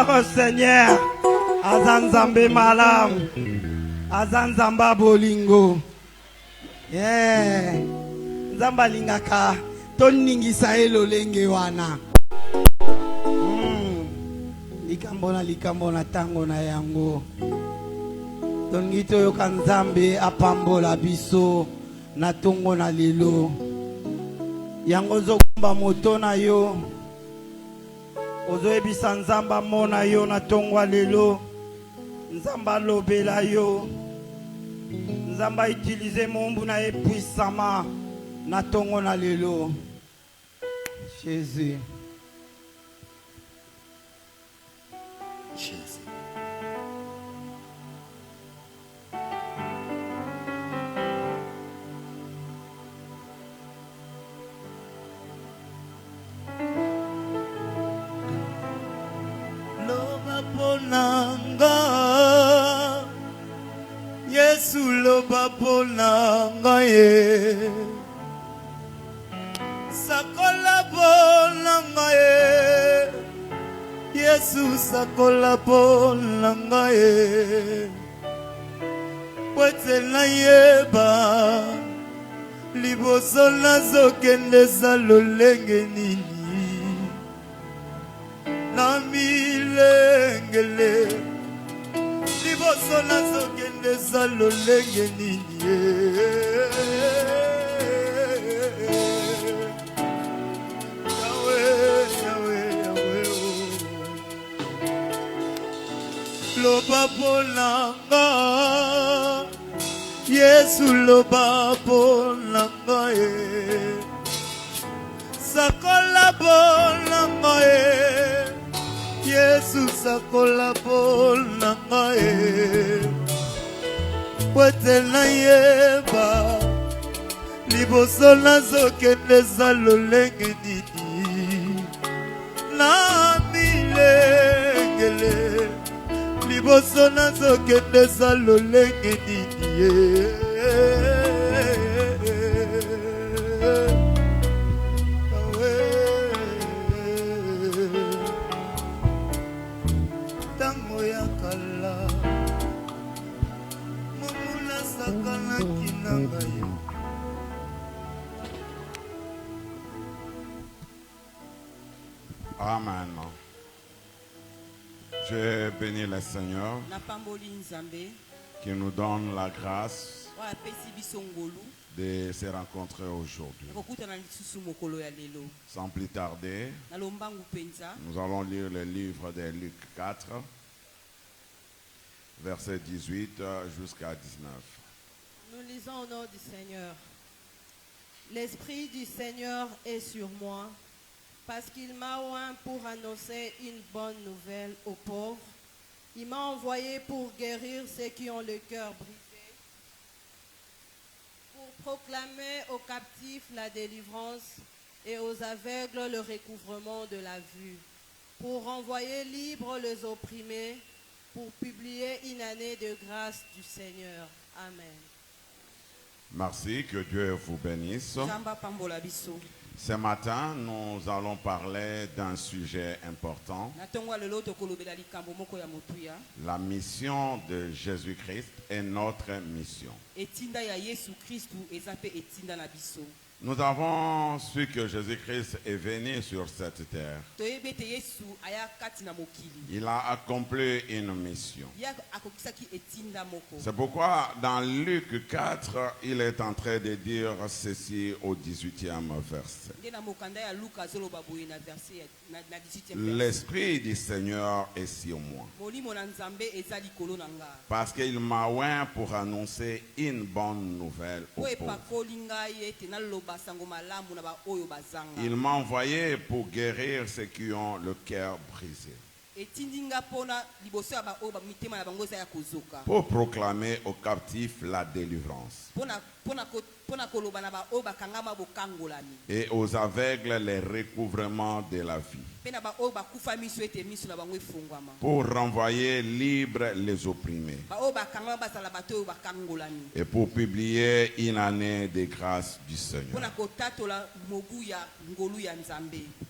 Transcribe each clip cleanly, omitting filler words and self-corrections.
Oh Seigneur, Azanzambe malam, Azanzamba bolingo. Yeah, Zamba lingaka, toningisa elolenge wana. Likambona tango na yango. Tongito yo kanzambe apambola biso na tongo na lelo. Yango zokumba moto na yo. Ozoebisa nzamba mona yo na tongwa lelo. Nzamba lobela yo. Nzamba utilize mombu na puissama na tongo na lelo. Jésus. Jésus. Loba ponanga Yesu loba ponanga ye Sakola ponanga ye Yesu sakola ponanga ye Pwete na yeba Liboso nazokende za lolenge nini na milengele liboso nazokende za lolenge nini Yawe, Yawe, Yawe, loba ponanga Yesu loba ponanga sakola ponanga Yesu sakola ponanga Pwete na yeba liboso nazokende za lolenge nini na milengele liboso nazokende za lolenge nini Amen. Je bénis le Seigneur qui nous donne la grâce de se rencontrer aujourd'hui. Sans plus tarder, nous allons lire le livre de Luc 4, verset 18 jusqu'à 19. Nous lisons au nom du Seigneur. L'Esprit du Seigneur est sur moi, parce qu'il m'a oint pour annoncer une bonne nouvelle aux pauvres. Il m'a envoyé pour guérir ceux qui ont le cœur brisé, pour proclamer aux captifs la délivrance et aux aveugles le recouvrement de la vue, pour renvoyer libres les opprimés, pour publier une année de grâce du Seigneur. Amen. Merci, que Dieu vous bénisse. Ce matin, nous allons parler d'un sujet important. La mission de Jésus-Christ est notre mission. Nous avons su que Jésus-Christ est venu sur cette terre. Il a accompli une mission. C'est pourquoi dans Luc 4, il est en train de dire ceci au 18e verset. L'Esprit du Seigneur est sur moi, parce qu'il m'a oint pour annoncer une bonne nouvelle aux pauvres. Il m'a envoyé pour guérir ceux qui ont le cœur brisé, pour proclamer aux captifs la délivrance et aux aveugles les recouvrements de la vie, pour renvoyer libres les opprimés et pour publier une année de grâce du Seigneur.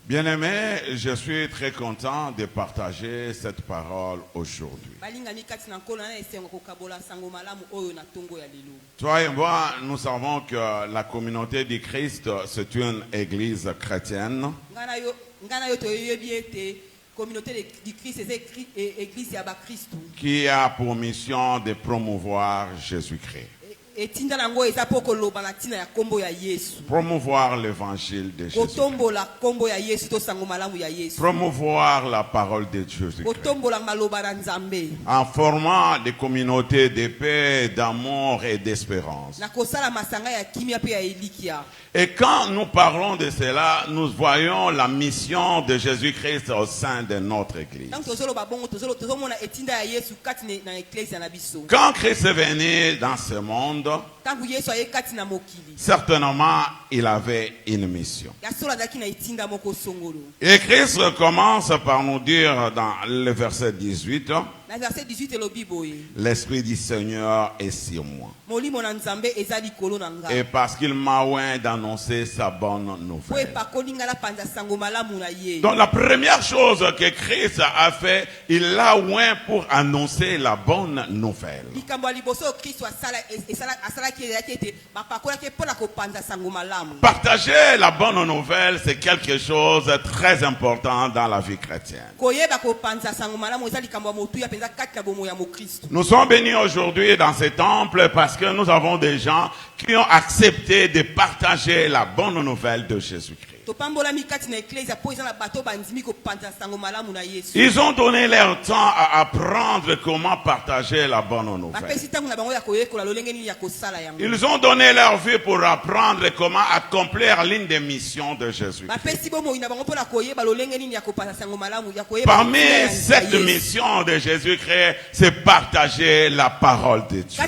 Bien-aimés, je suis très content de partager cette parole aujourd'hui. Toi et moi, nous savons que la communauté du Christ, c'est une église chrétienne. Qui a pour mission de promouvoir Jésus-Christ. Promouvoir l'évangile de Jésus. Promouvoir la parole de Jésus-Christ. En formant des communautés de paix, d'amour et d'espérance. Et quand nous parlons de cela, nous voyons la mission de Jésus-Christ au sein de notre église. Quand Christ est venu dans ce monde, certainement, il avait une mission. Et Christ commence par nous dire dans le verset 18, l'Esprit du Seigneur est sur moi. Et parce qu'il m'a oint d'annoncer sa bonne nouvelle. Donc la première chose que Christ a fait, il l'a oint pour annoncer la bonne nouvelle. Partager la bonne nouvelle, c'est quelque chose de très important dans la vie chrétienne. Nous sommes bénis aujourd'hui dans ce temple parce que nous avons des gens qui ont accepté de partager la bonne nouvelle de Jésus-Christ. Ils ont donné leur temps à apprendre comment partager la bonne nouvelle. Ils ont donné leur vie pour apprendre comment accomplir l'une des missions de Jésus-Christ. Parmi cette mission de Jésus-Christ, c'est partager la parole de Dieu.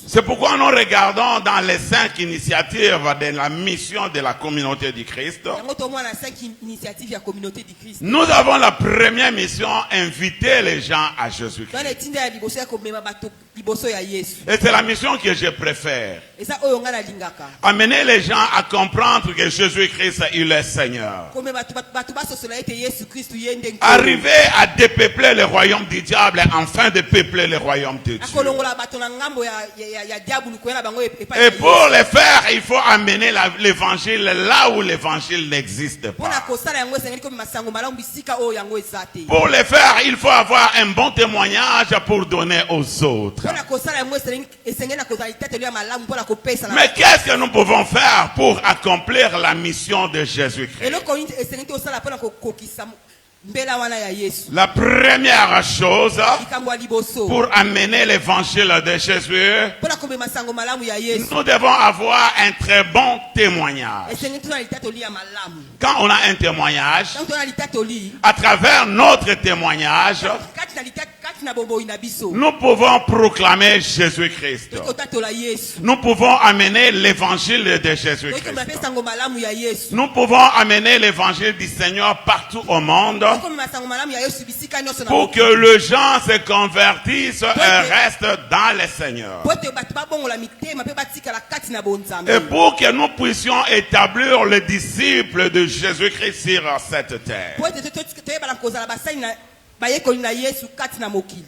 C'est pourquoi nous regardons dans les 5 initiatives de la mission de la communauté du Christ. Nous avons la première mission, inviter les gens à Jésus-Christ. Et c'est la mission que je préfère. Amener les gens à comprendre que Jésus-Christ, il est Seigneur. Arriver à dépeupler le royaume du diable afin de peupler le royaume de Dieu. Et pour le faire, il faut amener l'évangile là où l'évangile n'existe pas. Pour le faire, il faut avoir un bon témoignage pour donner aux autres. Mais qu'est-ce que nous pouvons faire pour accomplir la mission de Jésus-Christ? La première chose pour amener l'évangile de Jésus, nous devons avoir un très bon témoignage. Quand on a un témoignage, à travers notre témoignage, nous pouvons proclamer Jésus-Christ. Nous pouvons amener l'évangile de Jésus-Christ. Nous pouvons amener l'évangile du Seigneur partout au monde pour que les gens se convertissent et restent dans le Seigneur. Et pour que nous puissions établir les disciples de Jésus-Christ sur cette terre.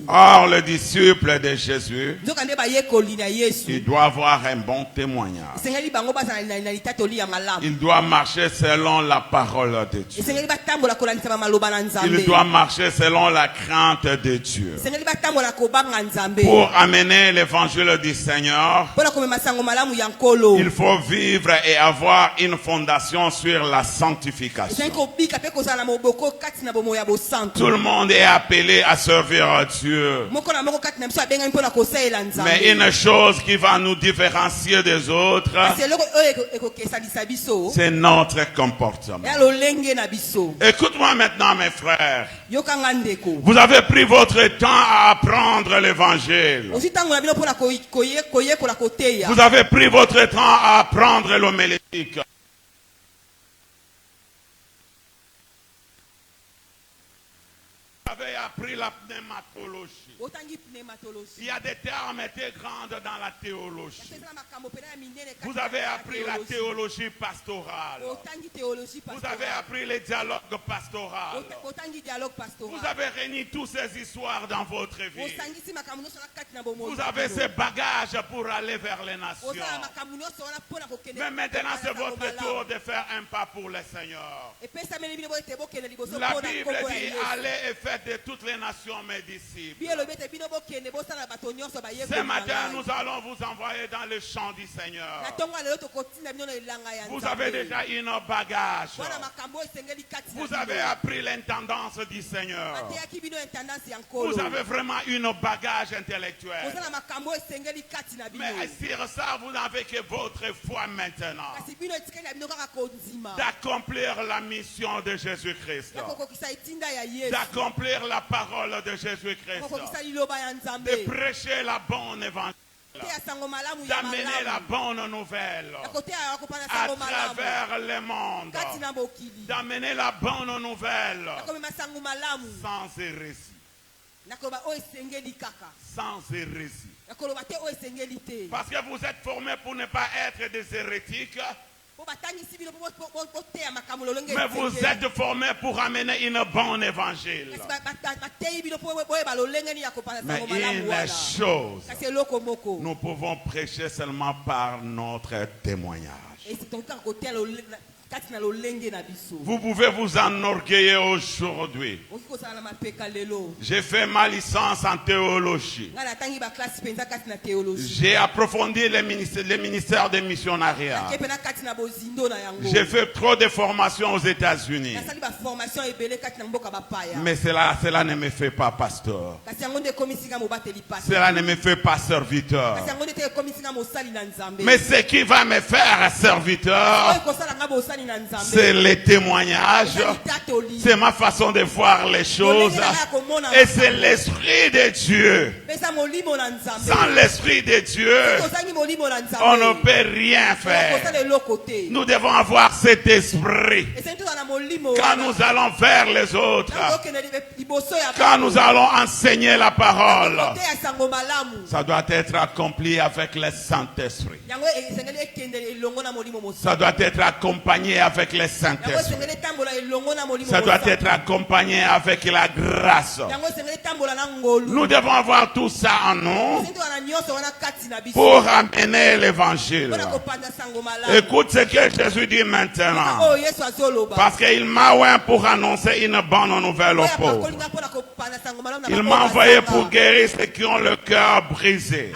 Or, le disciple de Jésus, il doit avoir un bon témoignage. Il doit marcher selon la parole de Dieu. Il doit marcher selon la crainte de Dieu. Pour amener l'évangile du Seigneur, il faut vivre et avoir une fondation sur la sanctification. Tout le monde est appelé à servir Dieu. Mais une chose qui va nous différencier des autres, c'est notre comportement. Écoute-moi maintenant, mes frères. Vous avez pris votre temps à apprendre l'évangile. Vous avez pris votre temps à apprendre l'homilétique. avez appris la pneumatologie. Il y a des termes très grands dans la théologie. Vous avez appris la théologie pastorale. Vous avez appris les dialogues pastoraux. Vous avez réuni toutes ces histoires dans votre vie. Vous avez ces bagages pour aller vers les nations. Mais maintenant, c'est votre tour de faire un pas pour le Seigneur. La Bible dit, allez et faites de toutes les nations mes disciples. Ce matin, nous allons vous envoyer dans le champ du Seigneur. Vous avez déjà une bagage. Vous avez appris l'intendance du Seigneur. Vous avez vraiment une bagage intellectuel. Mais sur ça, vous n'avez que votre foi maintenant. D'accomplir la mission de Jésus-Christ. D'accomplir la parole de Jésus-Christ. De prêcher la bonne évangile. D'amener la bonne nouvelle à travers le monde. D'amener la bonne nouvelle sans hérésie. Sans hérésie. Parce que vous êtes formés pour ne pas être des hérétiques. Mais vous êtes formés pour amener une bonne évangile. Mais une chose, nous pouvons prêcher seulement par notre témoignage. Vous pouvez vous enorgueillir aujourd'hui. J'ai fait ma licence en théologie. J'ai approfondi les ministères des missionnariats. J'ai fait trop de formations aux États-Unis. Mais cela ne me fait pas pasteur. Cela ne me fait pas serviteur. Mais ce qui va me faire serviteur, c'est les témoignages, c'est ma façon de voir les choses, et c'est l'Esprit de Dieu. Sans l'Esprit de Dieu, on ne peut rien faire. Nous devons avoir cet esprit quand nous allons vers les autres, quand nous allons enseigner la parole. Ça doit être accompli avec le Saint-Esprit. Ça doit être accompagné avec le Saint-Esprit. Ça doit être accompagné avec la grâce. Nous devons avoir tout ça en nous pour amener l'évangile. Écoute ce que Jésus dit maintenant. Parce qu'il m'a oint pour annoncer une bonne nouvelle aux pauvres. Il m'a envoyé pour guérir ceux qui ont le cœur brisé.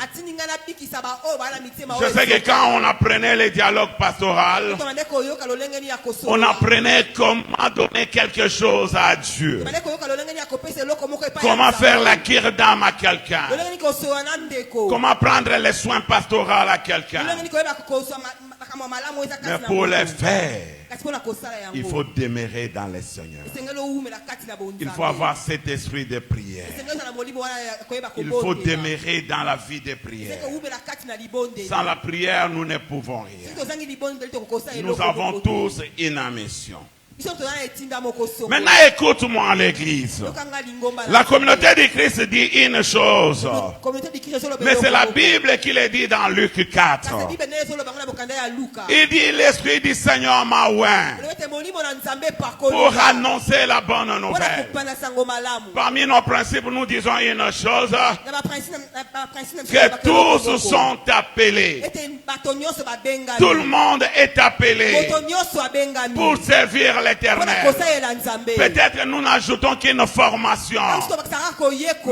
Je sais que quand on apprenait les dialogues pastoraux, on apprenait comment donner quelque chose à Dieu. Comment faire la cure d'âme à quelqu'un. Comment prendre les soins pastoraux à quelqu'un. Mais pour les faire, il faut demeurer dans le Seigneur. Il faut avoir cet esprit de prière. Il faut demeurer dans la vie de prière. Sans la prière, nous ne pouvons rien. Nous avons tous une mission. Maintenant, écoute-moi l'église. La communauté de Christ dit une chose. Mais c'est la Bible qui le dit dans Luc 4. Il dit l'Esprit du Seigneur m'a oint pour annoncer la bonne nouvelle. Parmi nos principes, nous disons une chose. Que tous sont appelés. Tout le monde est appelé pour servir l'Éternel. Peut-être nous n'ajoutons qu'une formation,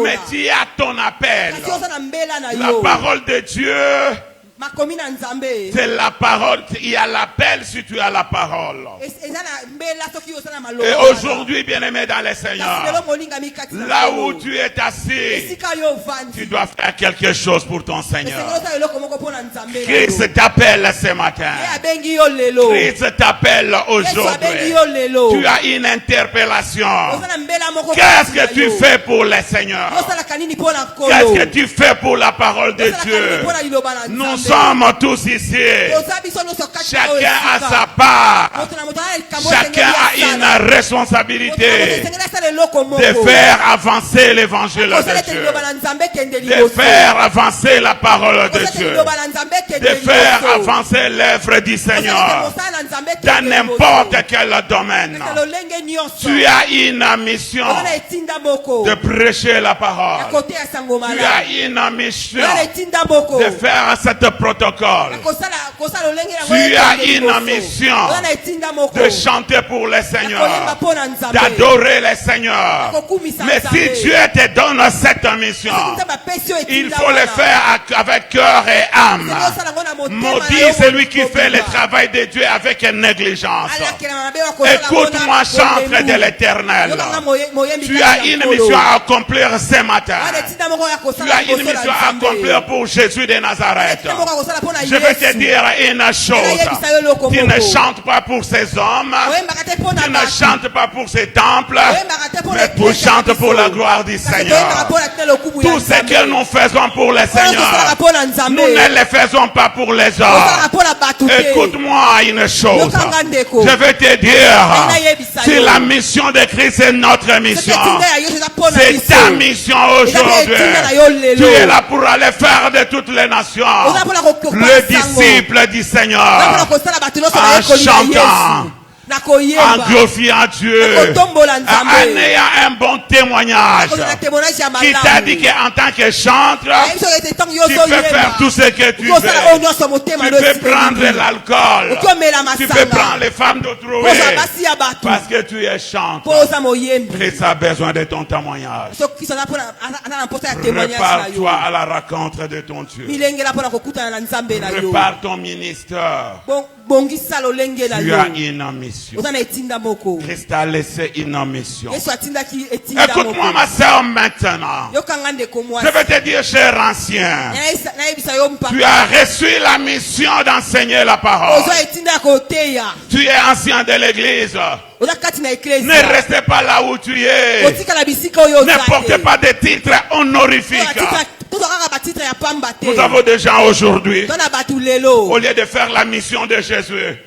mais tu as ton appel. La parole de Dieu, c'est la parole. Il y a l'appel si tu as la parole. Et aujourd'hui, bien-aimé dans le Seigneur, là où tu es assis, tu dois faire quelque chose pour ton Seigneur. Christ t'appelle ce matin. Christ t'appelle aujourd'hui. Tu as une interpellation. Qu'est-ce que tu fais pour le Seigneur? Qu'est-ce que tu fais pour la parole de Dieu? Nous sommes tous ici. Chacun a sa part. Chacun a une responsabilité de faire avancer l'évangile de Dieu, de faire avancer la parole de Dieu, de faire avancer l'œuvre du Seigneur dans n'importe quel domaine. Tu as une mission de prêcher la parole. Tu as une mission de faire ce protocole. Tu as une mission de chanter pour le Seigneur, d'adorer le Seigneur. Mais si Dieu te donne cette mission, il faut le faire avec cœur et âme. Maudit celui qui fait le travail de Dieu avec négligence. Écoute-moi, chantre de l'Éternel. Tu as une mission à accomplir ce matin. Tu as une mission à accomplir pour Jésus de Nazareth. Je vais te dire une chose. Tu ne chantes pas pour ces hommes. Tu ne chantes pas pour ces temples. Mais tu chantes pour la gloire du Seigneur. Tout ce que nous faisons pour le Seigneur, nous ne le faisons pas pour les hommes. Écoute-moi une chose. Je vais te dire, si la mission de Christ est notre mission, c'est ta mission aujourd'hui. Tu es là pour aller faire de toutes les nations le disciple du Seigneur, en chantant, en glorifiant Dieu, en ayant un bon témoignage qui t'a dit qu'en tant que chantre, tu peux faire tout ce que tu veux. Tu peux prendre l'alcool, tu peux prendre les femmes d'autrui, parce que tu es chantre. Christ a besoin de ton témoignage. Prépare-toi à la rencontre de ton Dieu. Prépare ton ministère. Tu as une mission. Christ a laissé une mission. Écoute-moi, ma soeur, maintenant. Je vais te dire, cher ancien, tu as reçu la mission d'enseigner la parole. Tu es ancien de l'église. Ne restez pas là où tu es. Ne portez pas de titres honorifiques. Nous avons des gens aujourd'hui, au lieu de faire la mission de Jésus,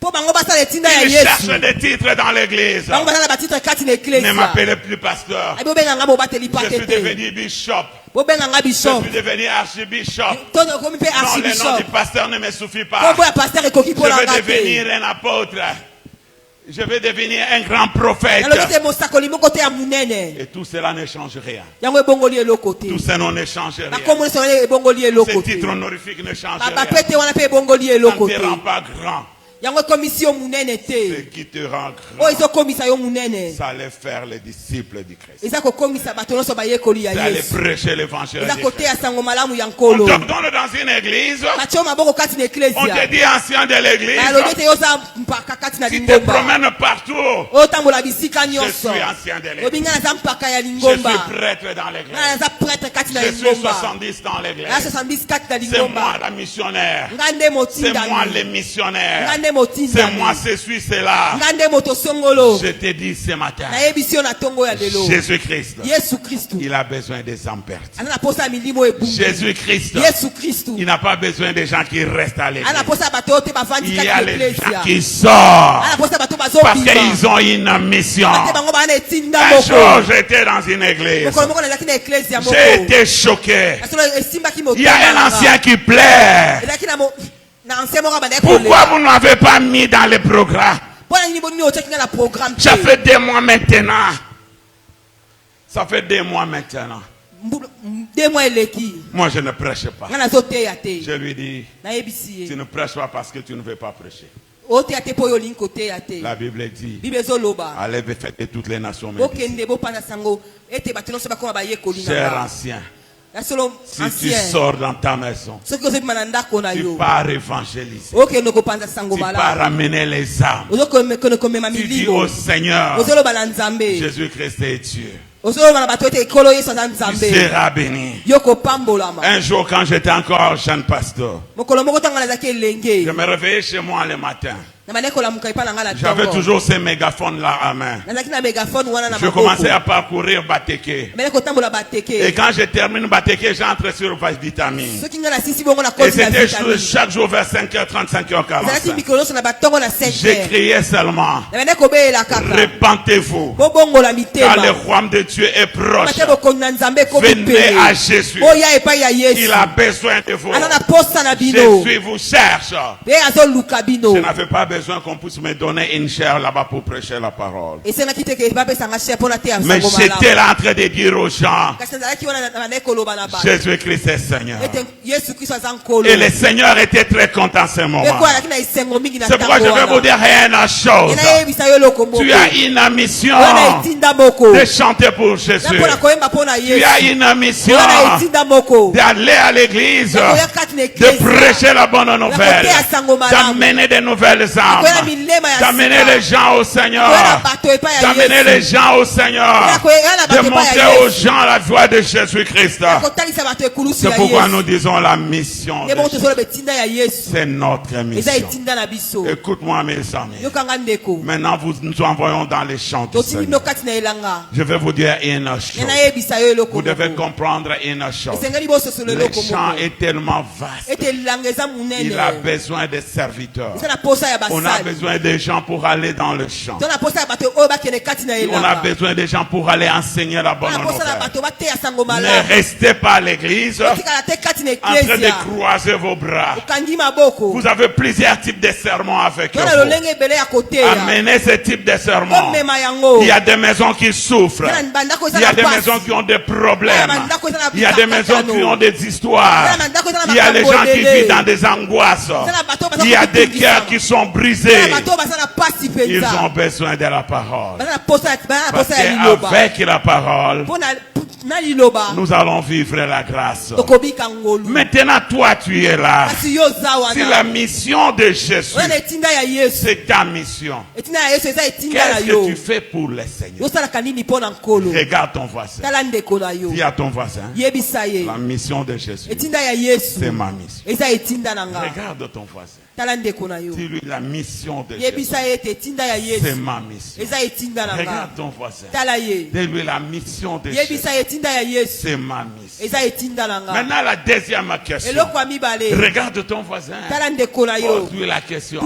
ils cherchent des titres dans l'église. Ne m'appelez plus pasteur. Je suis devenu bishop. Je suis devenu archibishop. Non, le nom du pasteur ne me suffit pas. Je vais devenir un apôtre. Je vais devenir un grand prophète. Et tout cela ne change rien. Tout cela ne change rien. Ce titre honorifique ne change rien. Ça ne te rend pas grand. Ce qui te rend grand, ça allait faire les disciples du Christ. Ça allait prêcher l'évangile. On te donne dans une église. On te dit ancien de l'église. Tu te promènes partout. Je suis ancien de l'église. Je suis prêtre dans l'église. Je suis 70 dans l'église. C'est moi la missionnaire. C'est moi le missionnaire. C'est moi, c'est celui, c'est là. Je te dis ce matin, Jésus-Christ, il a besoin des hommes perdus. Jésus-Christ, il n'a pas besoin des gens qui restent à l'église. Il y a les gens qui sortent parce qu'ils ont une mission. Un jour, j'étais dans une église. J'ai été choqué. Il y a un ancien qui plaît. Pourquoi vous n'avez pas mis dans le programme? Ça fait 2 mois maintenant. Ça fait 2 mois maintenant. Moi, je ne prêche pas. Je lui dis, tu ne prêches pas parce que tu ne veux pas prêcher. La Bible dit, allez fêter toutes les nations. Cher ancien, si tu sors dans ta maison, tu pars évangéliser, tu pars amener les âmes, tu dis au Seigneur, Jésus-Christ est Dieu. Tu seras béni. Un jour, quand j'étais encore jeune pasteur, je me réveillais chez moi le matin. J'avais toujours ces mégaphones-là à main. Je commençais à parcourir Bateke. Et quand je termine Bateke, j'entre sur vitamine. Et c'était chaque jour vers 5h30, 5h45. J'ai crié seulement: répentez-vous, car le royaume de Dieu est proche. Venez à Jésus. Il a besoin de vous. Jésus vous cherche. Je n'avais pas besoin qu'on puisse me donner une chair là-bas pour prêcher la parole. Mais j'étais là en train de dire aux gens: Jésus-Christ est Seigneur. Et le Seigneur était très content en ce moment. C'est pourquoi je vais vous dire une chose. Tu as une mission de chanter pour Jésus. Tu as une mission d'aller à l'église, de prêcher la bonne nouvelle, d'amener des nouvelles âmes, d'amener les gens au Seigneur, d'amener les gens au Seigneur, de montrer aux gens la joie de Jésus-Christ. C'est pourquoi nous disons la mission de Jésus. C'est notre mission. Écoute-moi mes amis. Maintenant nous envoyons dans les champs du Seigneur. Je vais vous dire une chose. Vous devez comprendre une chose. Le champ est tellement vaste. Il a besoin de serviteurs. On a besoin de gens pour aller dans le champ. On a besoin de gens pour aller enseigner la bonne nouvelle. Ne restez pas à l'église en train de croiser vos bras. Vous avez plusieurs types de sermons avec vous. Amenez ce type de sermons. Il y a des maisons qui souffrent. Il y a des maisons qui ont des problèmes. Il y a des maisons qui ont des histoires. Il y a des gens qui vivent dans des angoisses. Il y a des cœurs qui sont brisés. Ils ont besoin de la parole. Parce qu'avec la parole, nous allons vivre la grâce. Maintenant, toi, tu es là. C'est la mission de Jésus. C'est ta mission. Qu'est-ce que tu fais pour le Seigneur? Regarde ton voisin. Dis à ton voisin: la mission de Jésus, c'est ma mission. Regarde ton voisin. Dis-lui: la mission de Jésus, c'est ma mission. Regarde ton voisin. Dis-lui: la mission de Jésus, c'est ma mission. Maintenant, la deuxième question. Regarde ton voisin. Pose-lui la question: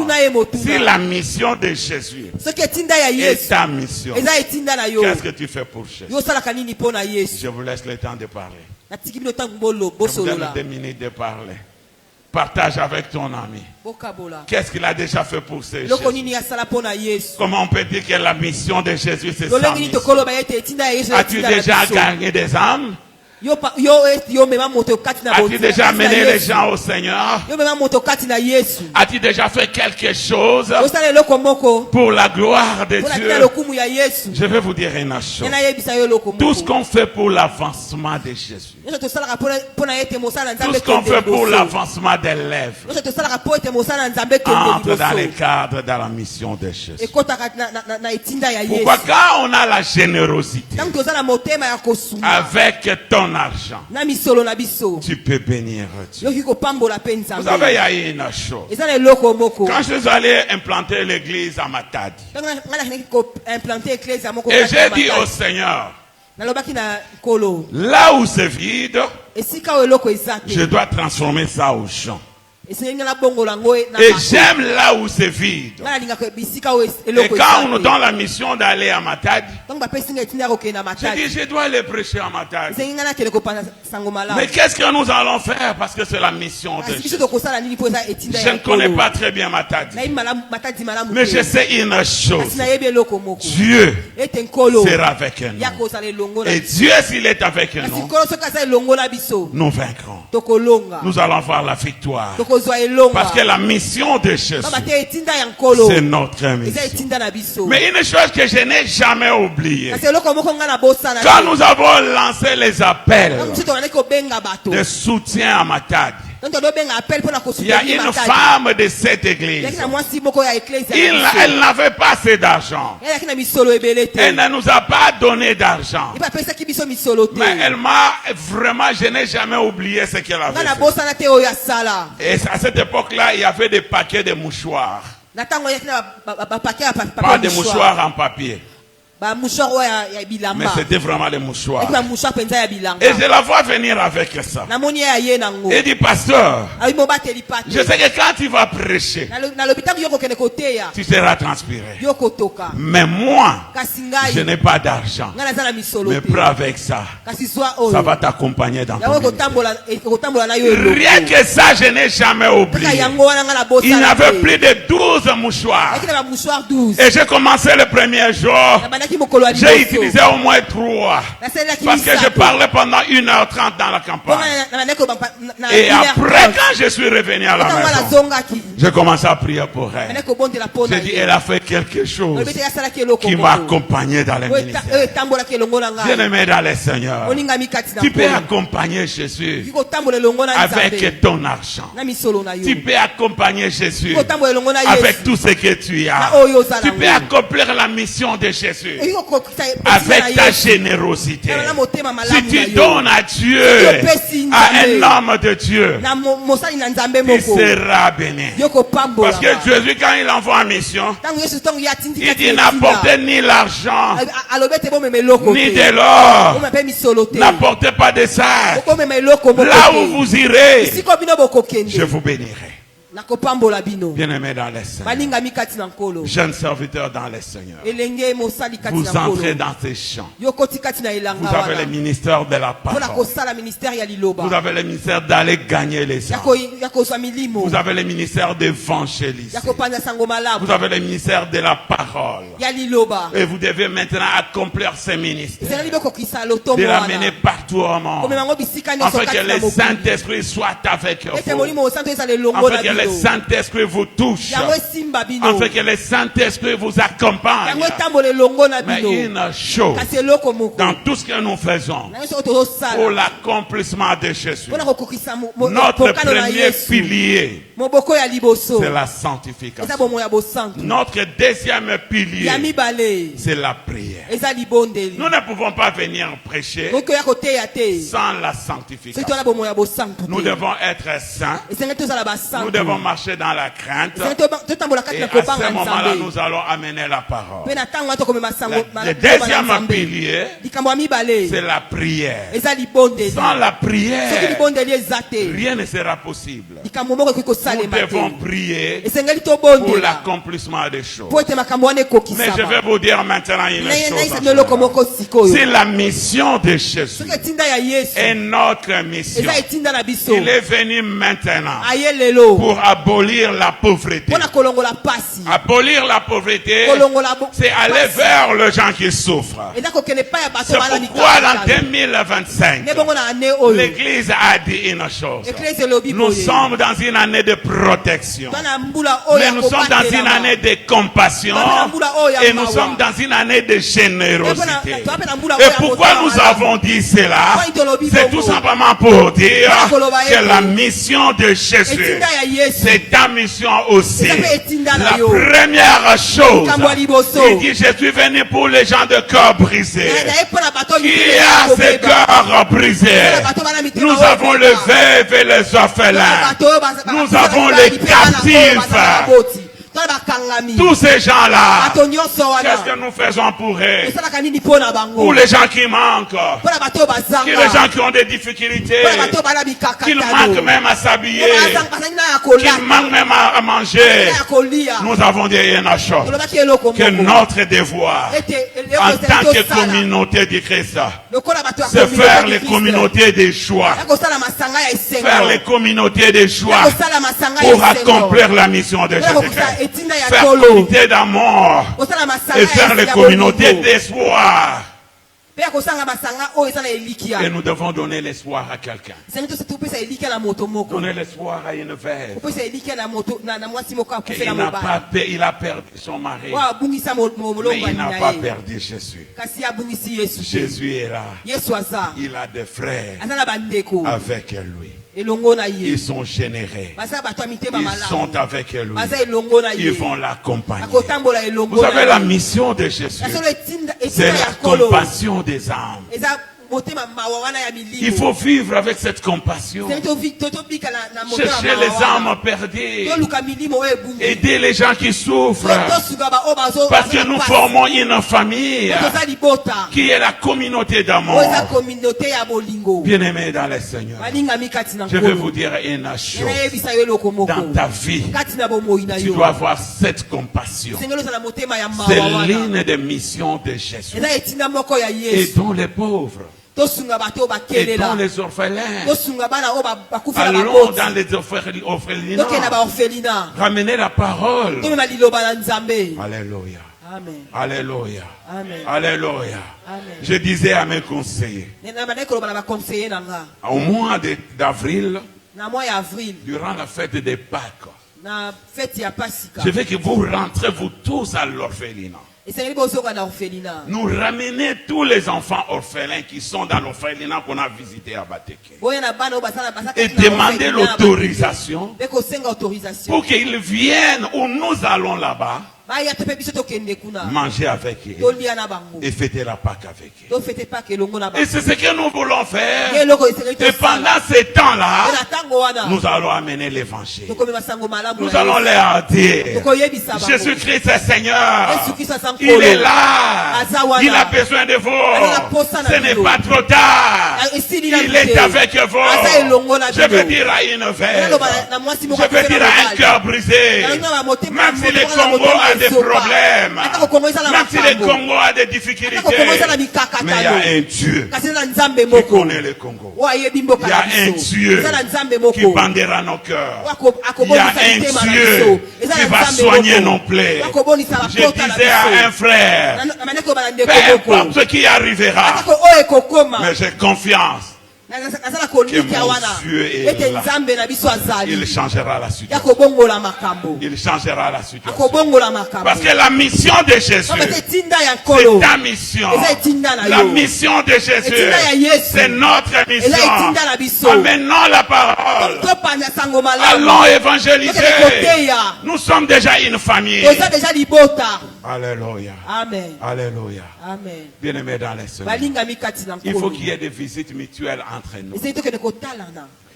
si la mission de Jésus est ta mission, qu'est-ce que tu fais pour Jésus? Je vous laisse le temps de parler. Je vous donne 2 minutes de parler. Partage avec ton ami. Qu'est-ce qu'il a déjà fait pour Jésus? Comment on peut dire que la mission de Jésus, c'est sa mission? As-tu déjà gagné des âmes? As-tu déjà mené les gens au Seigneur? As-tu déjà fait quelque chose pour la gloire de Dieu? Je vais vous dire une chose. Tout ce qu'on fait pour l'avancement de Jésus, tout ce qu'on fait pour l'avancement des lèvres, entre dans le cadre de la mission de Jésus. Pourquoi? Quand on a la générosité avec ton argent, tu peux bénir Dieu. Vous savez, il y a une chose. Quand je suis allé implanter l'église à Matadi, et j'ai dit au Seigneur: là où c'est vide, je dois transformer ça au champ. Et j'aime là où c'est vide. Et quand on nous donne la mission d'aller à Matadi, j'ai dit: je dois aller prêcher à Matadi. Mais qu'est-ce que nous allons faire? Parce que c'est la mission de Jésus. Je ne connais pas très bien Matadi, mais je sais une chose: Dieu sera avec nous. Et Dieu, s'il est avec nous, nous vaincrons. Nous allons voir la victoire. Parce que la mission de Jésus, c'est notre mission. Mais une chose que je n'ai jamais oubliée: quand nous avons lancé les appels de soutien à Matadi, il y a une femme de cette église. Elle n'avait pas assez d'argent. Elle ne nous a pas donné d'argent. Mais elle m'a vraiment, je n'ai jamais oublié ce qu'elle avait fait. Et à cette époque-là, il y avait des paquets de mouchoirs. Pas des mouchoirs en papier. Mais c'était vraiment des mouchoirs. Et je la vois venir avec ça. Et dit, pasteur, je sais que quand tu vas prêcher, tu seras transpiré. Mais moi, je n'ai pas d'argent. Mais prends avec ça. Ça va t'accompagner dans ton ministère. Rien que ça, je n'ai jamais oublié. Il n'avait plus de 12 mouchoirs. Et j'ai commencé le premier jour. J'ai utilisé au moins 3. Parce que je parlais pendant 1h30 dans la campagne. Et après, quand je suis revenu à la maison, j'ai commencé à prier pour elle. J'ai dit, elle a fait quelque chose qui m'a accompagné dans le ministère. Bien-aimé dans le Seigneur, tu peux accompagner Jésus avec ton argent. Tu peux accompagner Jésus avec tout ce que tu as. Tu peux accomplir la mission de Jésus avec ta générosité. Si tu donnes à Dieu, à un homme de Dieu, tu seras béni. Parce que Jésus, quand il envoie en mission, il dit n'apportez ni l'argent, ni de l'or, n'apportez pas de sac. Là où vous irez, je vous bénirai. Bien-aimé dans le Seigneur, jeunes serviteurs dans le Seigneur, vous entrez dans ces champs. Vous avez le ministère de la parole. Vous avez le ministère d'aller gagner les âmes. Vous avez le ministère d'évangéliser. Vous avez le ministère de la parole. Et vous devez maintenant accomplir ces ministères, de l'amener partout au monde, afin que le Saint-Esprit soit avec vous, afin que le Saint-Esprit vous touche, afin que le Saint-Esprit vous accompagne. Mais une chose, dans tout ce que nous faisons pour l'accomplissement de Jésus, notre premier pilier, c'est la sanctification. Notre deuxième pilier, c'est la prière. Nous ne pouvons pas venir prêcher sans la sanctification. Nous devons être saints. Nous devons marcher dans la crainte. Et à ce moment-là, nous allons amener la parole. Le deuxième pilier, c'est la prière. Sans la prière, rien ne sera possible. Nous devons prier pour l'accomplissement des choses. Mais je vais vous dire maintenant une chose. C'est la mission de Jésus et notre mission. Il est venu maintenant pour abolir la pauvreté. Abolir la pauvreté, c'est aller vers les gens qui souffrent. C'est pourquoi en 2025, l'Église a dit une chose. Nous sommes dans une année de protection. Mais nous sommes dans une année de compassion. Et nous sommes dans une année de générosité. Et pourquoi nous avons dit cela? C'est tout simplement pour dire que la mission de Jésus, c'est ta mission aussi. La première chose, il dit, je suis venu pour les gens de cœur brisé. Qui a ces cœurs brisés? Nous avons les veuves et les orphelins. Nous avons les captifs. Tous ces gens-là, qu'est-ce que nous faisons pour eux? Pour les gens qui manquent, pour les gens qui ont des difficultés, qui manquent même à s'habiller, qui manquent même à manger. Nous avons dit une chose, que notre devoir en tant que communauté de Christ, c'est faire les communautés de joie, faire les communautés de joie pour accomplir la mission de Jésus-Christ. Faire communauté d'amour et faire les communautés d'espoir. Et nous devons donner l'espoir à quelqu'un. Donner l'espoir à une veuve. Il a perdu son mari. Mais il n'a pas perdu Jésus. Jésus est là. Il a des frères avec lui. Ils sont généreux. Ils sont avec lui. Ils vont l'accompagner. Vous savez, la mission de Jésus, c'est la compassion des âmes. Il faut vivre avec cette compassion. Chercher les âmes perdues. Aider les gens qui souffrent. Parce que nous formons une famille qui est la communauté d'amour. Bien-aimés dans le Seigneur, je vais vous dire une chose. Dans ta vie, tu dois avoir cette compassion. C'est l'une des missions de Jésus. Aidons les pauvres. Aidons les orphelins. Allons dans les orphelinats. Ramenez la parole. Alléluia. Amen. Alléluia. Amen. Alléluia. Amen. Je disais à mes conseillers, au mois d'avril, durant la fête des Pâques, je veux que vous rentrez vous tous à l'orphelinat. Nous ramenez tous les enfants orphelins qui sont dans l'orphelinat qu'on a visité à Bateke. Et demander l'autorisation pour qu'ils viennent où nous allons là-bas. Manger avec eux et fêter la Pâque avec eux. Et c'est ce que nous voulons faire. Et pendant ces temps-là, nous allons amener l'évangile. Nous allons leur dire, Jésus-Christ est Seigneur. Il est là. Il a besoin de vous. Ce n'est pas trop tard. Il est avec vous. Je veux dire à une veuve, je veux dire à un cœur brisé, même si le Congo a des problèmes, même si le Congo a des difficultés, mais il y a un Dieu qui connaît le Congo. Il y a un Dieu qui bandera nos cœurs. Il y a un Dieu qui va soigner nos plaies. Je disais à un frère, peu importe ce qui arrivera, mais j'ai confiance que mon Dieu est là. Il changera la situation. Il changera la situation. Parce que la mission de Jésus, c'est ta mission. La mission de Jésus, c'est notre mission. Amenons la parole. Allons évangéliser. Nous sommes déjà une famille. Alléluia. Amen. Alléluia. Amen. Bien-aimés dans les semaines, il faut qu'il y ait des visites mutuelles entre nous.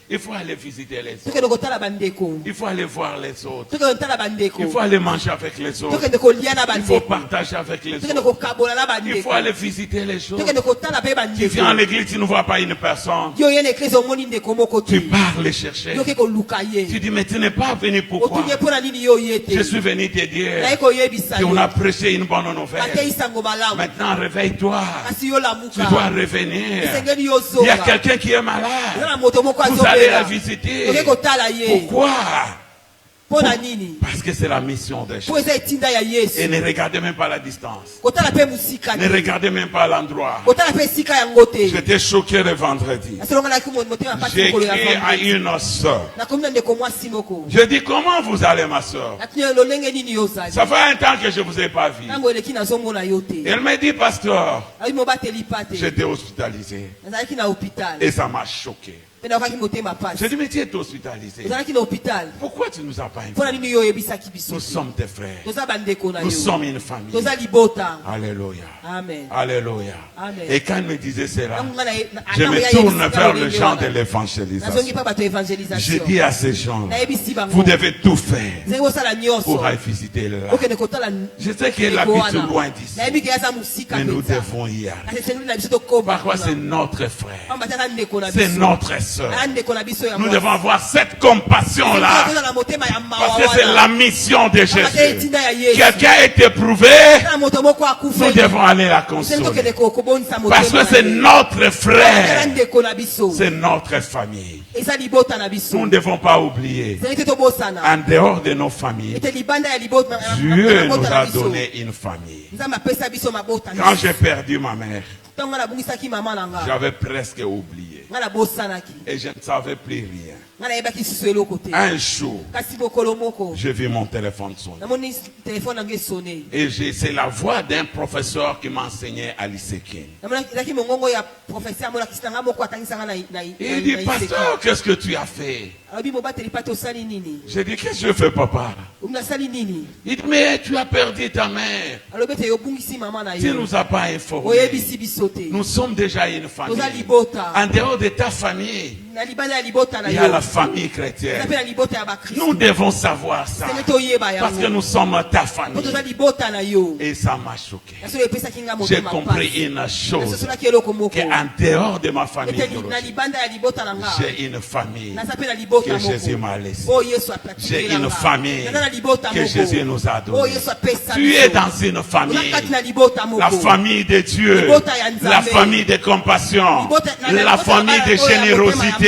Il faut aller visiter les autres. Il faut aller voir les autres. Il faut aller manger avec les autres. Il faut partager avec les autres. Il faut aller visiter les choses. Tu viens à l'église, tu ne vois pas une personne. Tu pars les chercher. Tu dis, mais tu n'es pas venu pourquoi? Je suis venu te dire qu'on a prêché une bonne nouvelle. Maintenant, réveille-toi. Tu dois revenir. Il y a quelqu'un qui est malade. Vous allez la visiter. Pourquoi? Parce que c'est la mission de Jésus. Et ne regardez même pas la distance. Ne regardez même pas l'endroit. J'étais choqué le vendredi. J'ai écrit à une soeur. Je dis, comment vous allez, ma soeur? Ça fait un temps que je ne vous ai pas vu. Elle m'a dit, pasteur, j'étais hospitalisé. Et ça m'a choqué. J'ai dit, mais tu es hospitalisé. Pourquoi tu nous as pas invités? Nous sommes tes frères. Nous sommes une famille. Alléluia. Amen. Alléluia. Amen. Et quand il me disait cela, je me tourne vers le gens de l'évangélisation. Je dis à ces gens, vous devez tout faire pour aller visiter là. Je sais qu'elle habite loin d'ici, mais nous devons y aller. Parfois c'est notre frère, c'est notre sœur. Nous devons avoir cette compassion-là, parce que c'est la mission de Jésus. Quelqu'un est éprouvé, nous devons aller la consoler. Parce que c'est notre frère, c'est notre famille. Nous ne devons pas oublier, en dehors de nos familles, Dieu nous a donné une famille. Quand j'ai perdu ma mère, j'avais presque oublié. Et je ne savais plus rien. Un jour, j'ai vu mon téléphone sonner. Et c'est la voix d'un professeur qui m'enseignait à l'Isékin. Il dit, pasteur, qu'est-ce que tu as fait? J'ai dit, qu'est-ce que je fais, papa? Il dit, mais tu as perdu ta mère. Tu ne nous as pas informé. Nous sommes déjà une famille. En dehors de ta famille, il y a la famille chrétienne. Nous devons savoir ça. Parce que nous sommes ta famille. Et ça m'a choqué. J'ai compris une chose. Qu'en dehors de ma famille, j'ai une famille que Jésus m'a laissée. J'ai une famille que Jésus nous a donnée. Tu es dans une famille. La famille de Dieu. La famille de compassion. La famille de générosité.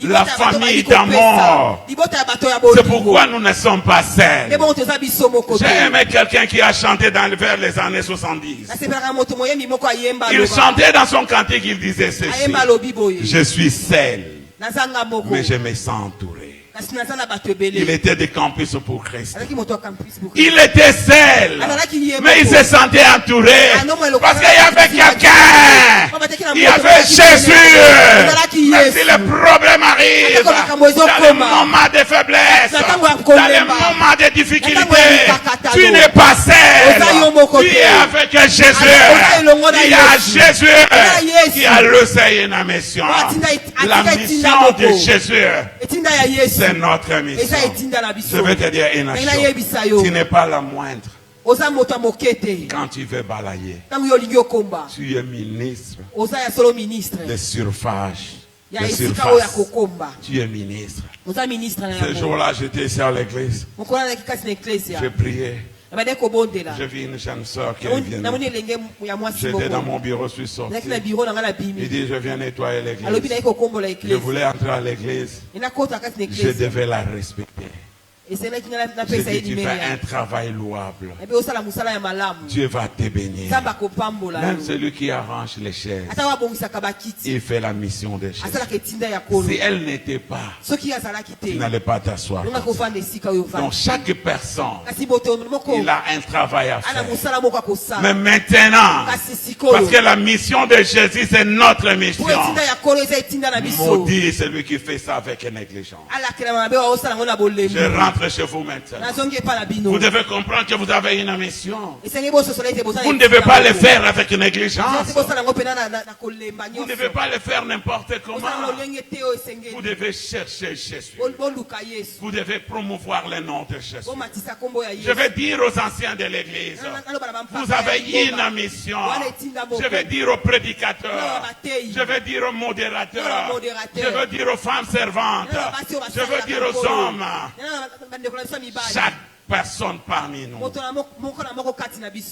La famille d'amour. C'est pourquoi nous ne sommes pas seuls. J'ai aimé quelqu'un qui a chanté vers les années 70. Il chantait dans son cantique, il disait ceci: je suis seul, mais je me sens entouré. Il était de campus pour Christ. Il était seul, mais il se sentait entouré. Parce qu'il y avait quelqu'un. Il y avait Jésus. Même si les problèmes arrivent, dans les moments de faiblesse, dans les moments de difficulté, tu n'es pas seul. Tu es avec Jésus. Il y a Jésus qui a laissé une mission. La mission de Jésus, c'est notre mission. Je vais te dire une chose. Tu n'es pas la moindre. Quand tu veux balayer, tu es ministre de surface. Tu es ministre. Ce jour-là, j'étais ici à l'église. J'ai prié. J'ai vu une jeune soeur qui vient. J'étais dans mon bureau, je suis sorti. Il dit: je viens nettoyer l'église. Je voulais entrer à l'église. Je devais la respecter. J'ai dit: tu fais un travail louable. Dieu va te bénir. Même celui qui arrange les chaises, il fait la mission des chaises. Si elle n'était pas, tu n'allais pas t'asseoir. Donc chaque personne, il a un travail à faire. Mais maintenant, parce que la mission de Jésus, c'est notre mission. Maudit celui qui fait ça avec négligence. Je rentre chez vous maintenant. Vous devez comprendre que vous avez une mission. Vous ne devez pas le faire avec négligence. Vous ne devez pas le faire n'importe comment. Vous devez chercher Jésus. Vous devez promouvoir le nom de Jésus. Je vais dire aux anciens de l'église: vous avez une mission. Je vais dire aux prédicateurs. Je vais dire aux modérateurs. Je vais dire aux femmes servantes. Je vais dire aux hommes. Chaque personne parmi nous,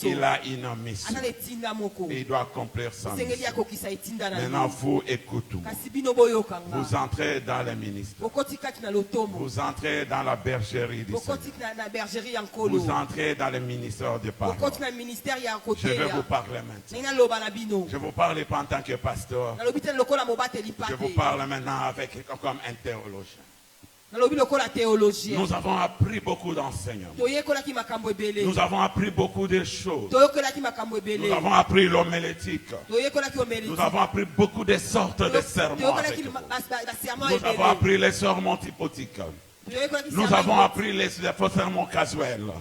il a une mission. Et il doit accomplir sa mission. Maintenant, vous écoutez. Vous entrez dans le ministère. Vous entrez dans la bergerie du Seigneur. Vous entrez dans le ministère de parole. Je vais vous parler maintenant. Je vous parle pas en tant que pasteur. Je vous parle maintenant comme un théologien. Nous avons appris beaucoup d'enseignements. Nous avons appris beaucoup de choses. Nous avons appris l'homilétique. Nous avons appris beaucoup de sortes de sermons. Nous avons appris les sermons typotiques. Nous avons appris les sermons casuels.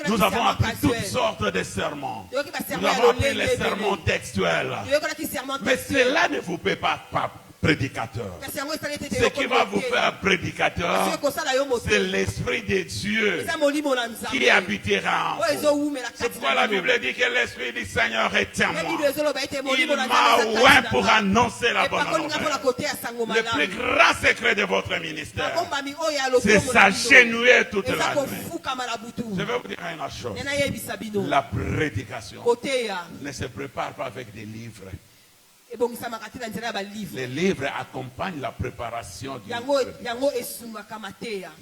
Nous avons appris toutes sortes de sermons. Nous avons appris les sermons textuels. Mais cela ne vous peut pas prédicateur. Ce qui va vous faire prédicateur, c'est l'Esprit de Dieu qui habitera en vous. C'est pourquoi la Bible dit que l'Esprit du Seigneur est en moi. Il m'a oint pour annoncer la bonne nouvelle. Le plus grand secret de votre ministère, c'est s'agenouiller toute la nuit. Je vais vous dire une chose. La prédication ne se prépare pas avec des livres. Les livres accompagnent la préparation du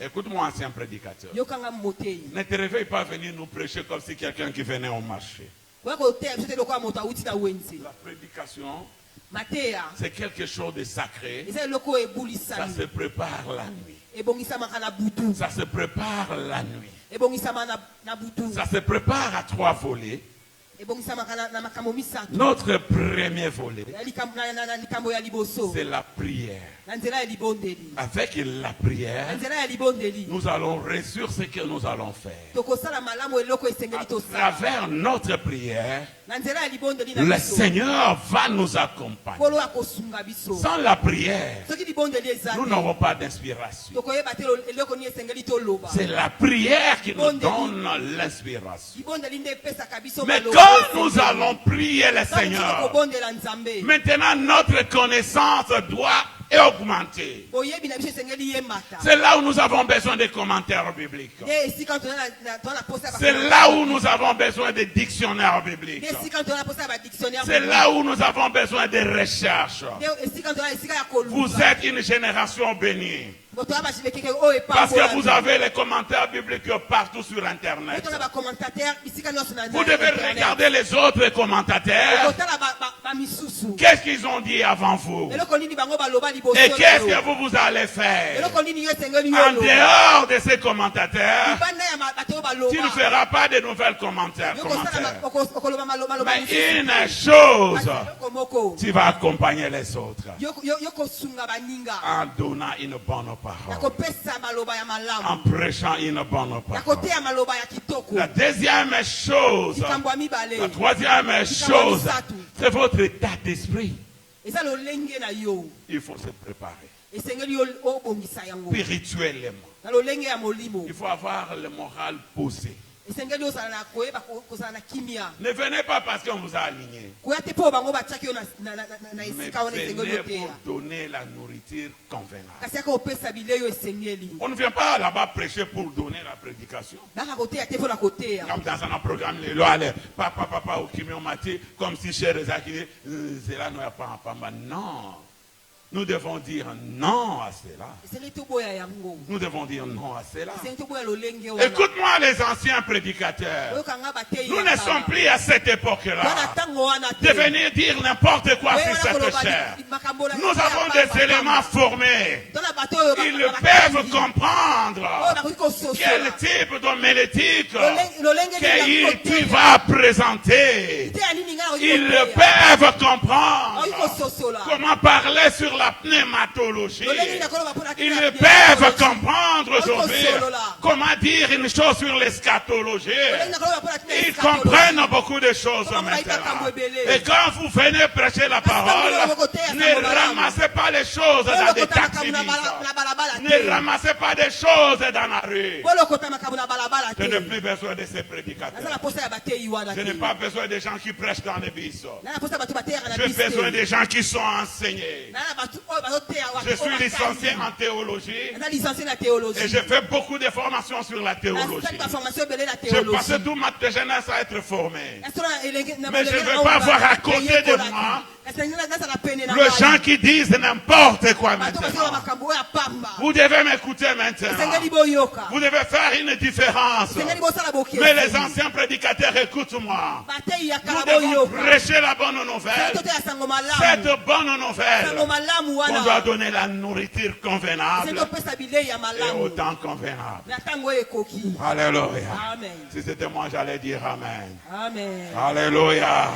Écoute-moi, ancien prédicateur. Ne te réveille pas venir nous prêcher comme si quelqu'un qui venait au marché. La prédication, c'est quelque chose de sacré. Ça se prépare la nuit. Ça se prépare la nuit. Ça se prépare à 3 volets. Notre premier volet, c'est la prière. Avec la prière, nous allons réussir ce que nous allons faire. À travers notre prière, le Seigneur va nous accompagner. Sans la prière, nous n'aurons pas d'inspiration. C'est la prière qui nous donne l'inspiration. Mais quand nous allons prier le Seigneur, maintenant notre connaissance doit augmenter. C'est là où nous avons besoin des commentaires bibliques. C'est là où nous avons besoin des dictionnaires bibliques. C'est là où nous avons besoin des recherches. Vous êtes une génération bénie. Parce que vous avez les commentaires bibliques partout sur Internet. Vous devez regarder les autres commentateurs. Qu'est-ce qu'ils ont dit avant vous? Et qu'est-ce que vous allez faire? En dehors de ces commentateurs, tu ne feras pas de nouvelles commentaires. Mais une chose, tu vas accompagner les autres en donnant une bonne parole, en prêchant une bonne parole. La deuxième chose, la troisième chose, c'est votre état d'esprit. Il faut se préparer spirituellement. Il faut avoir le moral posé. Ne venez pas parce qu'on vous a aligné. Mais venez pour donner la nourriture convenable. On ne vient pas là-bas prêcher pour donner la prédication. Comme dans un programme, papa, comme si chez Rezaki, c'est là, nous pas. Non. Nous devons dire non à cela. Nous devons dire non à cela. Écoute-moi les anciens prédicateurs. Nous ne sommes plus à cette époque-là de venir dire n'importe quoi sur cette chair. Nous avons des éléments formés. Ils peuvent comprendre quel type d'homélétique tu vas présenter. Ils peuvent comprendre comment parler sur la pneumatologie. Ils peuvent comprendre aujourd'hui comment dire une chose sur l'eschatologie. Ils comprennent beaucoup de choses maintenant. Et quand vous venez prêcher la parole, ne ramassez pas les choses dans des taxis. Ne ramassez pas des choses dans la rue. Je n'ai plus besoin de ces prédicateurs. Je n'ai pas besoin de gens qui prêchent dans les bus. J'ai besoin de gens qui sont enseignés. Je suis licencié en théologie et j'ai fait beaucoup de formations sur la théologie. J'ai passé toute ma jeunesse à être formé. Mais je ne veux pas voir à côté de moi les gens qui disent n'importe quoi maintenant. Vous devez m'écouter maintenant. Vous devez faire une différence. Mais les anciens prédicateurs, écoute-moi. Nous devons prêcher la bonne nouvelle. Cette bonne nouvelle, on doit donner la nourriture convenable et au temps convenable. Alléluia. Si c'était moi, j'allais dire Amen. Alléluia.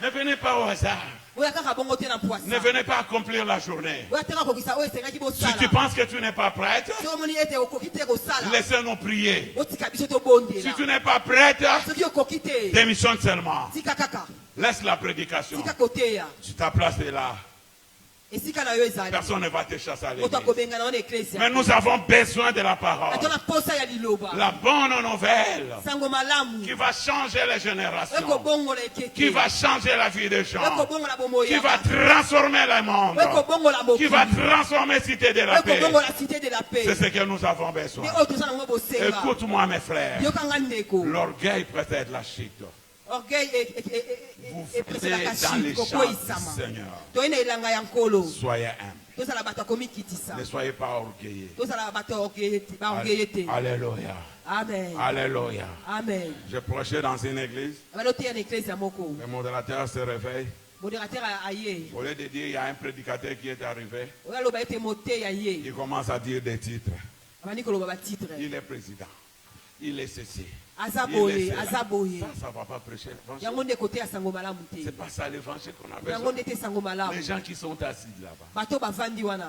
Ne venez pas au hasard. Ne venez pas accomplir la journée. Si tu penses que tu n'es pas prête, laissez-nous prier. Si tu n'es pas prête, démissionne seulement. Laisse la prédication. Tu ta place est là. Personne ne va te chasser à l'église. Mais nous avons besoin de la parole. La bonne nouvelle qui va changer les générations, qui va changer la vie des gens, qui va transformer le monde, qui va transformer Cité de la Paix. C'est ce que nous avons besoin. Écoute-moi mes frères, l'orgueil peut être la chute. Vous faites dans les champs du Seigneur. Soyez humbles. Ne soyez pas orgueilleux. Alléluia. Amen. Alléluia. Amen. Je prêchais dans une église. Le modérateur se réveille. Au lieu de dire il y a un prédicateur qui est arrivé, il commence à dire des titres. Il est président. Il est ceci. Ça ne va pas prêcher l'évangile. C'est pas ça l'évangile qu'on a besoin. Les gens qui sont assis là-bas,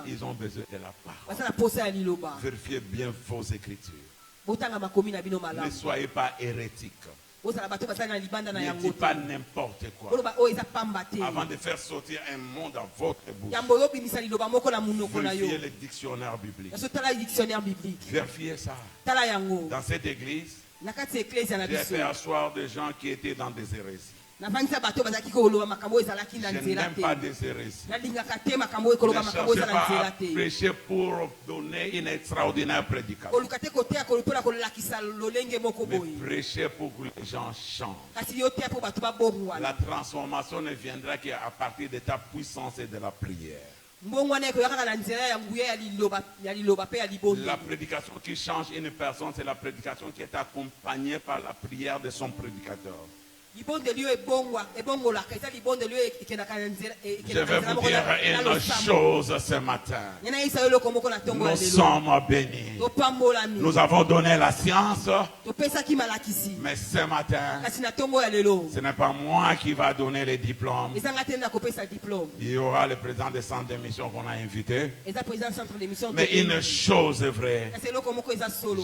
ils ont besoin de la parole. Vérifiez bien vos écritures. Ne soyez pas hérétiques. Ne dites pas n'importe quoi. Avant de faire sortir un mot dans votre bouche, vérifiez le dictionnaire biblique. Vérifiez ça. Dans cette église, j'ai fait asseoir des gens qui étaient dans des hérésies. Je n'aime pas des hérésies. Ne cherchez pas à prêcher pour donner une extraordinaire prédication. Mais prêchez pour que les gens changent. La transformation ne viendra qu'à partir de ta puissance et de la prière. La prédication qui change une personne, c'est la prédication qui est accompagnée par la prière de son prédicateur. Je vais vous dire une chose ce matin. Nous sommes bénis. Nous avons donné la science. Mais ce matin, ce n'est pas moi qui va donner les diplômes. Il y aura le président des centres d'émission qu'on a invité. Mais une chose est vraie.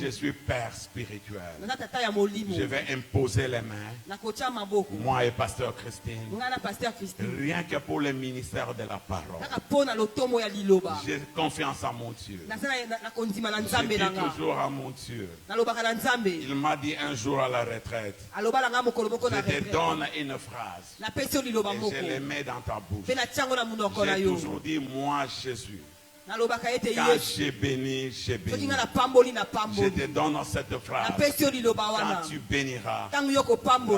Je suis père spirituel. Je vais imposer les mains. Moi et pasteur Christine. Rien que pour le ministère de la parole. J'ai confiance en mon Dieu. Je dis toujours à mon Dieu. Il m'a dit un jour à la retraite, je te donne une phrase et je les mets dans ta bouche. J'ai toujours dit, moi Jésus, quand j'ai béni, j'ai béni. Je te donne cette phrase. Quand tu béniras, la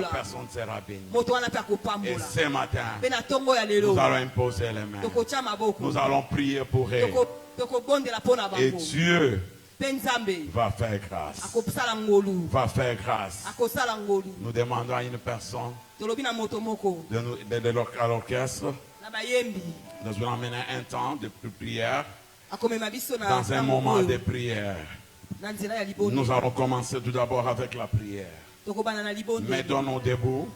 personne sera bénie. Et ce matin, nous allons imposer les mains. Nous allons prier pour elle. Et Dieu va faire grâce. Va faire grâce. Nous demandons à une personne à l'orchestre de nous amener un temps de prière. Dans un moment de prière, nous allons commencer tout d'abord avec la prière. Mettons-nous debout,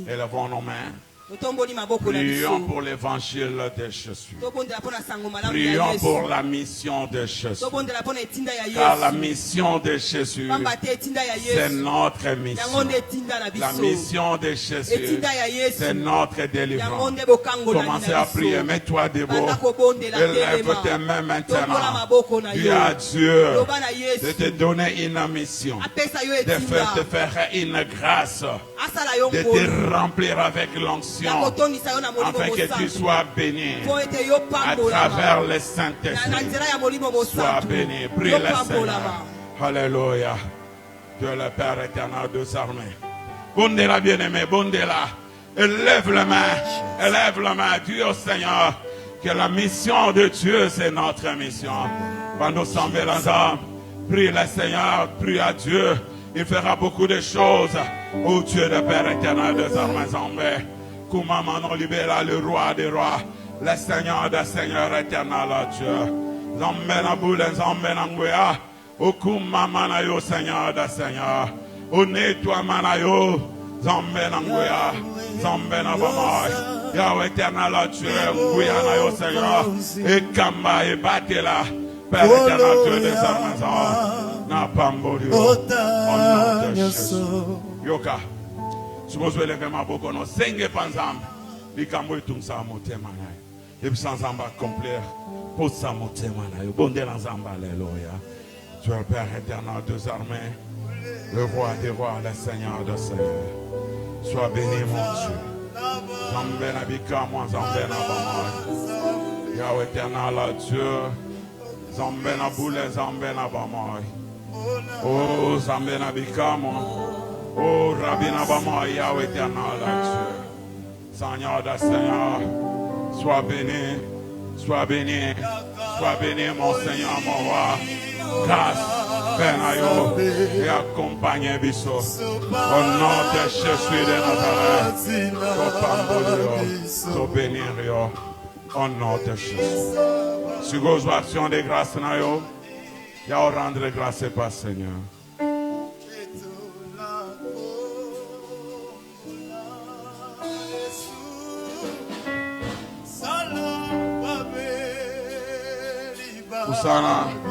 élevons nos mains. Prions pour l'évangile de Jésus. Prions pour la mission de Jésus. Car la mission de Jésus, c'est notre mission. La mission de Jésus, c'est notre délivrance. Commencez à prier. Mets-toi debout. Élève tes mains maintenant. Dis à Dieu de te donner une mission, de te faire une grâce, de te remplir avec l'onction, afin que tu sois béni à travers le Saint-Esprit. Sois béni. Prie le Seigneur. Alléluia. Dieu le Père éternel des armées. Bondela bien-aimé, bondela. Élève la main. Élève la main. Dis au Seigneur que la mission de Dieu, c'est notre mission. Quand nous sommes ensemble, prie le Seigneur, prie à Dieu. Il fera beaucoup de choses. Ô Dieu le Père éternel des armées. Koumamanon libéra le roi des rois, le Seigneur des seigneurs éternel Dieu. Zambena boule, zambena ngwea. O koumamana yo Seigneur des seigneurs. O nettoie manayo. Zambena ngwea. Zambena bamoy. Yahweh éternel Dieu. Ngwea yo Seigneur. Et kamba et batela. Père éternel Dieu des armées. Na pamborio. Au nom de Jésus. Yoka. Suppose we lever ma boko no senge panzam likambo itumsa motema nayo ebisa nzamba accomplir pour sa motema nayo bonde la nzamba alléluia. Tu es le Père éternel des armées, le roi des rois, le Seigneur des seigneurs. Sois béni mon Dieu. Zambe na bika moi zambe na bamoy. Yahweh éternel Dieu. Zambe na boule zambe na bamoy. Oh zambe na bika moi. Oh, Rabbi Nabama, Yahweh éternel, Dieu. Seigneur des Seigneurs, sois béni, sois béni, sois béni, mon Seigneur, mon roi. Grâce, Benayo, et accompagne Bisso. Au nom de Jésus de Nazareth, au bénir, au nom de Jésus. Si vous action de grâce, Nayo, Yahweh rendre grâce par Seigneur. Hosanna.